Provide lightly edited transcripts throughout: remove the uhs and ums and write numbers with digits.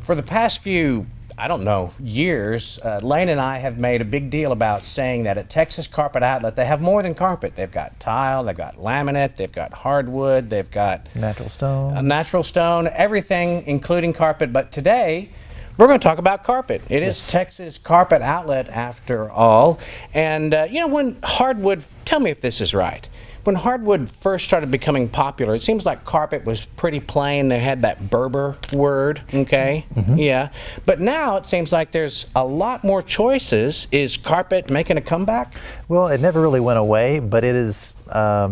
For the past few, I don't know, years, Lane and I have made a big deal about saying that at Texas Carpet Outlet, they have more than carpet. They've got tile, they've got laminate, they've got hardwood, they've got natural stone, everything, including carpet. But today, we're going to talk about carpet. It is Texas Carpet Outlet, after all. And, when hardwood, tell me if this is right. When hardwood first started becoming popular, it seems like carpet was pretty plain. They had that Berber word, okay? Yeah. But now it seems like there's a lot more choices. Is carpet making a comeback? Well, it never really went away, but it is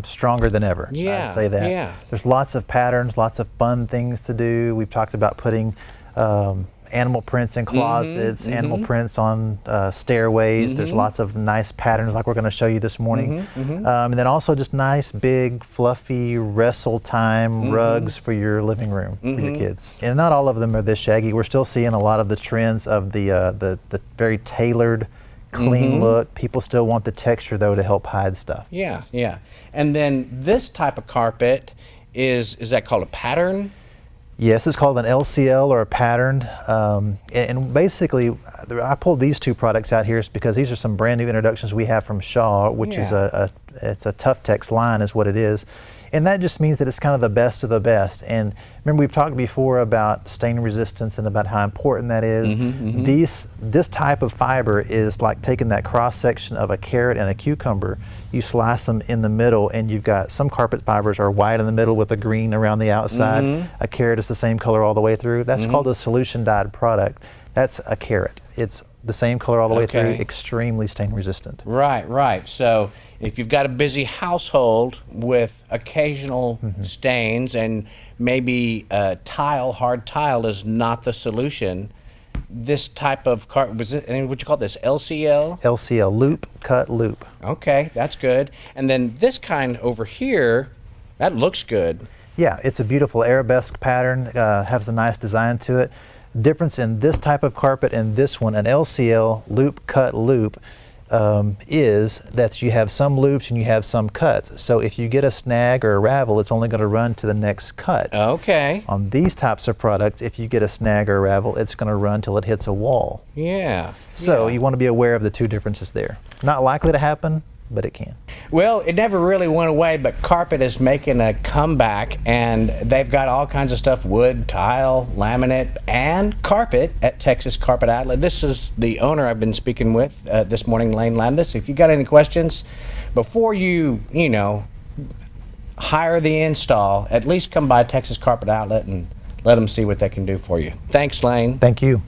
stronger than ever. Yeah. I'd say that. Yeah. There's lots of patterns, lots of fun things to do. We've talked about putting animal prints in closet, animal prints on stairways. There's lots of nice patterns like we're going to show you this morning. And then also just nice, big, fluffy, wrestle time rugs for your living room, for your kids. And not all of them are this shaggy. We're still seeing a lot of the trends of the very tailored, clean look. People still want the texture, though, to help hide stuff. Yeah, yeah. And then this type of carpet, is that called a pattern? Yes, it's called an LCL or a pattern. And basically, I pulled these two products out here because these are some brand new introductions we have from Shaw, which is it's a Tough-Tex line is what it is. And that just means that it's kind of the best of the best. And remember, we've talked before about stain resistance and about how important that is. This type of fiber is like taking that cross section of a carrot and a cucumber. You slice them in the middle, and you've got some carpet fibers are white in the middle with a green around the outside. A carrot is the same color all the way through. That's called a solution dyed product. That's a carrot. It's the same color all the way through, extremely stain resistant. Right, right. So if you've got a busy household with occasional stains and maybe hard tile is not the solution, this type of what you call this, LCL? LCL, loop, cut, loop. Okay, that's good. And then this kind over here, that looks good. Yeah, it's a beautiful arabesque pattern, has a nice design to it. Difference in this type of carpet and this one, an LCL loop cut loop, is that you have some loops and you have some cuts. So if you get a snag or a ravel, it's only going to run to the next cut. Okay. On these types of products, if you get a snag or a ravel, it's going to run till it hits a wall. Yeah. So you want to be aware of the two differences there. Not likely to happen, but it can. Well, it never really went away, but carpet is making a comeback, and they've got all kinds of stuff: wood, tile, laminate, and carpet at Texas Carpet Outlet. This is the owner I've been speaking with this morning, Lane Landis. If you got any questions before you hire the install, at least come by Texas Carpet Outlet and let them see what they can do for you. Thanks, Lane. Thank you.